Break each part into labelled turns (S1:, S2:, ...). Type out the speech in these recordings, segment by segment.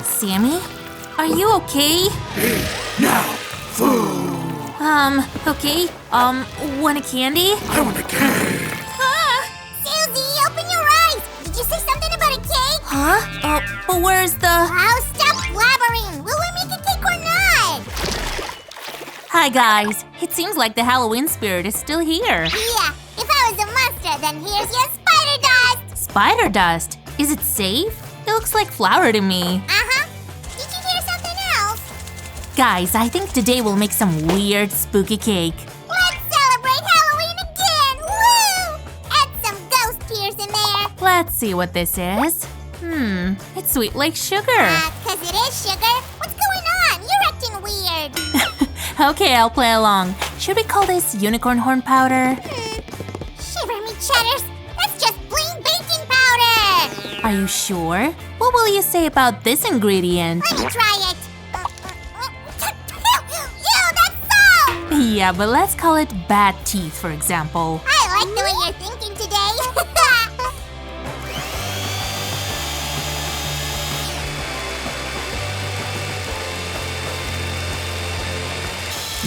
S1: Sammy? Are you okay?
S2: Now, food.
S1: Okay. Want a candy?
S2: I want a cake.
S3: Susie, open your eyes! Did you say something about a cake?
S1: Huh? But where's the…
S3: Oh, stop blabbering! Will we make a cake or not?
S1: Hi, guys. It seems like the Halloween spirit is still here.
S3: Yeah, if I was a monster, then here's your spider dust!
S1: Spider dust? Is it safe? It looks like flour to me.
S3: Uh-huh. Did you hear something else?
S1: Guys, I think today we'll make some weird, spooky cake.
S3: Let's celebrate Halloween again! Woo! Add some ghost tears in there.
S1: Let's see what this is. It's sweet like sugar.
S3: 'Cause it is sugar. What's going on? You're acting weird.
S1: Okay, I'll play along. Should we call this unicorn horn powder?
S3: Shiver me cheddars. That's just plain baking powder.
S1: Are you sure? What will you say about this ingredient?
S3: Let me try it. Ew, that's so!
S1: Yeah, but let's call it bad teeth, for example.
S3: I like the way you're thinking today.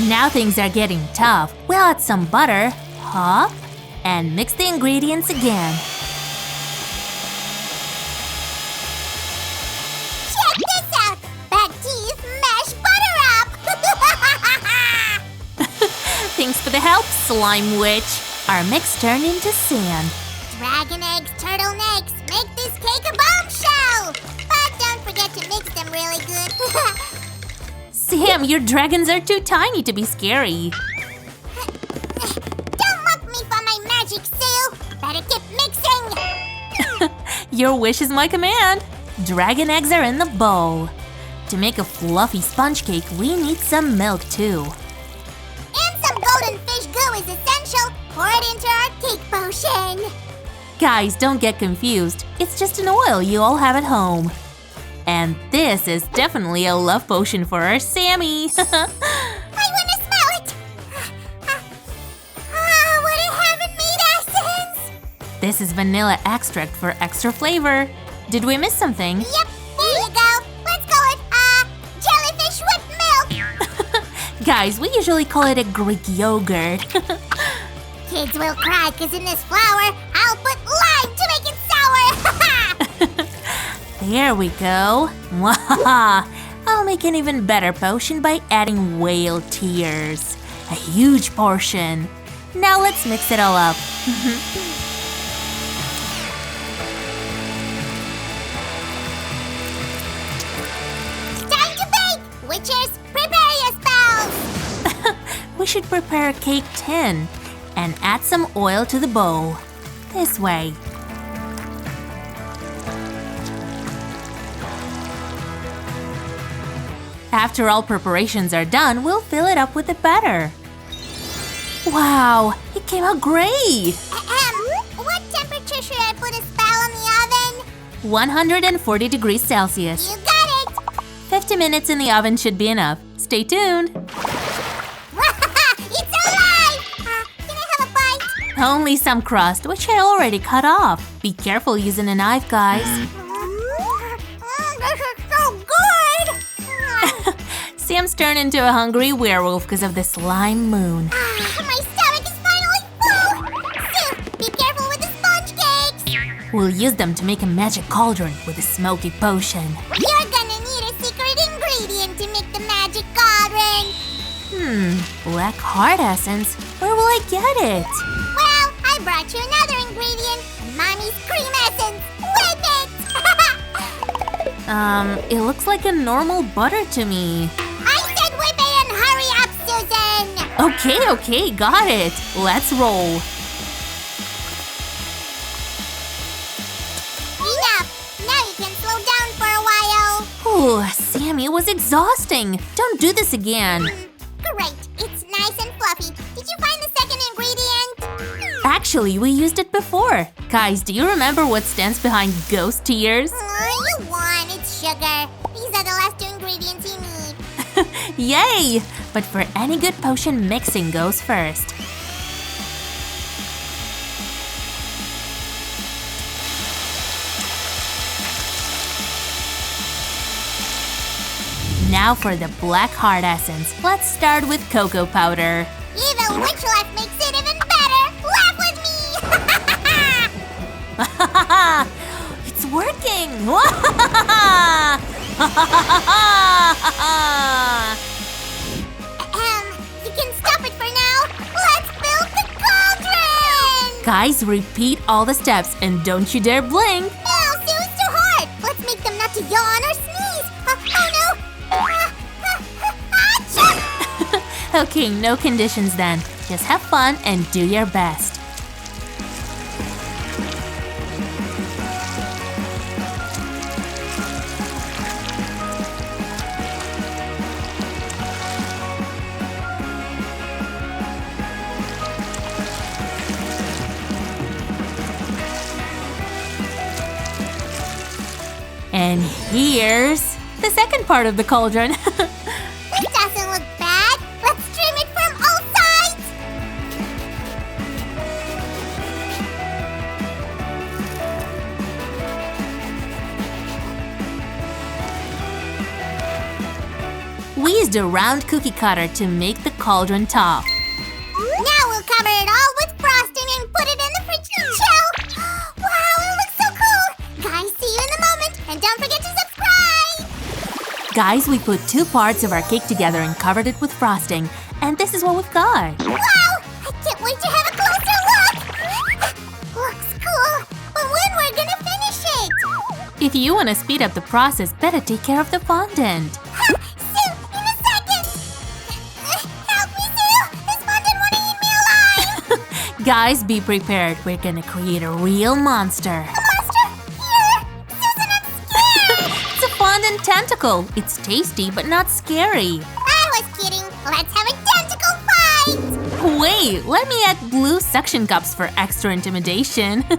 S1: Now things are getting tough. We'll add some butter, hop, and mix the ingredients again.
S3: Check this out. Bad teeth mash butter up.
S1: Thanks for the help, slime witch. Our mix turned into sand.
S3: Dragon eggs, turtlenecks, make this cake a bombshell. But don't forget to mix them really good.
S1: Sam, your dragons are too tiny to be scary.
S3: Don't mock me for my magic, Sue. Better keep mixing.
S1: Your wish is my command. Dragon eggs are in the bowl. To make a fluffy sponge cake, we need some milk too.
S3: And some golden fish goo is essential. Pour it into our cake potion.
S1: Guys, don't get confused. It's just an oil you all have at home. And this is definitely a love potion for our Sammy.
S3: I want to smell it. What a heaven-made essence.
S1: This is vanilla extract for extra flavor. Did we miss something?
S3: Yep, there you go. Let's call it, jellyfish whipped milk.
S1: Guys, we usually call it a Greek yogurt.
S3: Kids will cry because in this flour, I'll put lime to make it sour.
S1: There we go. Wahaha! I'll make an even better potion by adding whale tears. A huge portion. Now let's mix it all up.
S3: Time to bake! Witches, prepare your spells!
S1: We should prepare a cake tin and add some oil to the bowl. This way. After all preparations are done, we'll fill it up with the batter. Wow, it came out great!
S3: What temperature should I put a spell in the oven?
S1: 140 degrees Celsius.
S3: You got it!
S1: 50 minutes in the oven should be enough. Stay tuned!
S3: It's alive! Can I have a bite?
S1: Only some crust, which I already cut off. Be careful using a knife, guys.
S3: This is so good!
S1: Sam's turned into a hungry werewolf because of the slime moon.
S3: My stomach is finally full! Sue, be careful with the sponge cakes!
S1: We'll use them to make a magic cauldron with a smoky potion.
S3: You're gonna need a secret ingredient to make the magic cauldron!
S1: Black heart essence? Where will I get it?
S3: Well, I brought you another ingredient. Mommy's cream essence. Whip it!
S1: It looks like a normal butter to me.
S3: I said whip it and hurry up, Susan!
S1: Okay, got it. Let's roll.
S3: Enough! Now you can slow down for a while.
S1: Ooh, Sammy, it was exhausting. Don't do this again.
S3: Great, it's nice and fluffy. Did you find the second ingredient?
S1: Actually, we used it before. Guys, do you remember what stands behind ghost tears?
S3: You won, it's sugar. These are the last two ingredients you need.
S1: Yay! But for any good potion, mixing goes first. Now for the black heart essence. Let's start with cocoa powder.
S3: Evil witch laugh makes it even better! Laugh with me!
S1: It's working!
S3: You can stop it for now. Let's build the cauldron!
S1: Guys, repeat all the steps and don't you dare blink!
S3: Oh, Sue, it's too hard! Let's make them not to yawn or sneeze! Oh no! Achoo!
S1: Okay, no conditions then. Just have fun and do your best. And here's the second part of the cauldron.
S3: This doesn't look bad. Let's stream it from all sides.
S1: We used a round cookie cutter to make the cauldron top.
S3: Now we'll cover it all with frosting and put it in the fridge to chill. Wow, it looks so cool. Guys, see you in a moment. And don't forget to subscribe.
S1: Guys, we put 2 parts of our cake together and covered it with frosting. And this is what we've got.
S3: Wow, I can't wait to have a closer look. Looks cool. But when we're gonna finish it?
S1: If you want to speed up the process, better take care of the fondant.
S3: Sue, in a second. Help me, Sue. This fondant won't eat me alive.
S1: Guys, be prepared. We're gonna create a real monster.
S3: Monster, here. Susan, I'm scared.
S1: It's a fondant tentacle. It's tasty but not scary.
S3: I was kidding. Let's have a tentacle fight.
S1: Wait, let me add blue suction cups for extra intimidation.
S3: I'm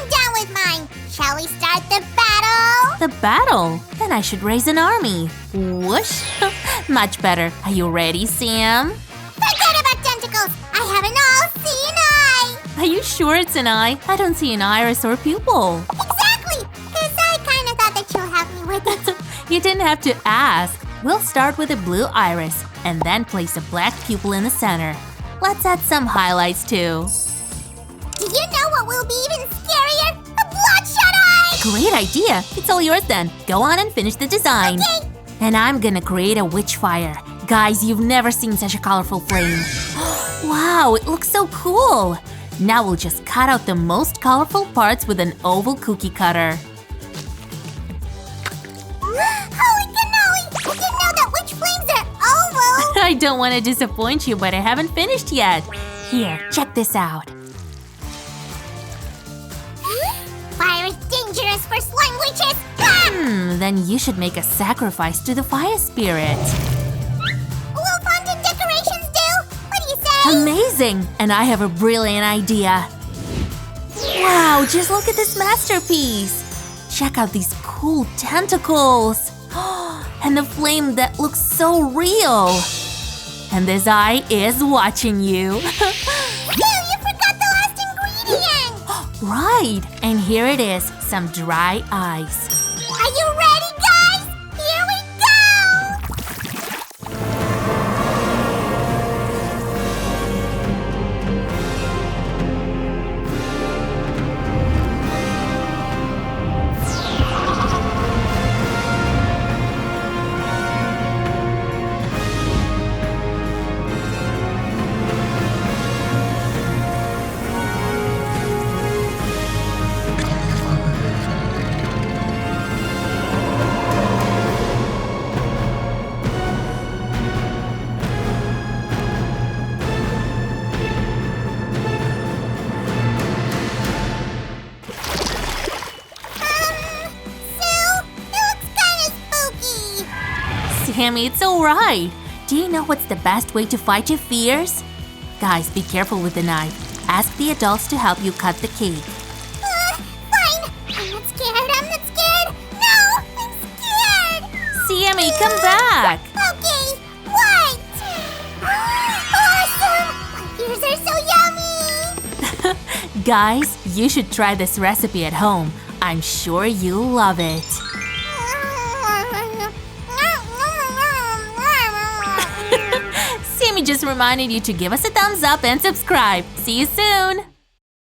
S3: done with mine. Shall we start the battle?
S1: The battle? Then I should raise an army. Whoosh! Much better. Are you ready, Sam?
S3: Forget about tentacles. I have an all-seeing eye.
S1: Are you sure it's an eye? I don't see an iris or pupil.
S3: Exactly. Because I kind of thought that you'll help me with it.
S1: You didn't have to ask. We'll start with a blue iris and then place a black pupil in the center. Let's add some highlights too.
S3: Do you know what will be even scarier? A bloodshot eye!
S1: Great idea! It's all yours then. Go on and finish the design.
S3: Okay.
S1: And I'm gonna create a witch fire. Guys, you've never seen such a colorful flame. Wow, it looks so cool! Now we'll just cut out the most colorful parts with an oval cookie cutter.
S3: Holy cannoli! I didn't know that witch flames are oval!
S1: I don't want to disappoint you, but I haven't finished yet. Here, check this out.
S3: Fire is dangerous for slime witches! Ah!
S1: Then you should make a sacrifice to the fire spirit.
S3: Will fondant decorations do? What do you say?
S1: Amazing! And I have a brilliant idea. Wow, just look at this masterpiece. Check out these cool tentacles. And the flame that looks so real. And this eye is watching you.
S3: Ew, you forgot the last ingredient!
S1: Right, and here it is, some dry ice.
S3: Are you ready, guys? Here we go!
S1: Sammy, it's alright. Do you know what's the best way to fight your fears? Guys, be careful with the knife. Ask the adults to help you cut the cake.
S3: Fine. I'm not scared. I'm not scared. No, I'm scared.
S1: Sammy, come back.
S3: Okay. What? Awesome. My fears are so yummy.
S1: Guys, you should try this recipe at home. I'm sure you'll love it. Sammy just reminded you to give us a thumbs up and subscribe. See you soon!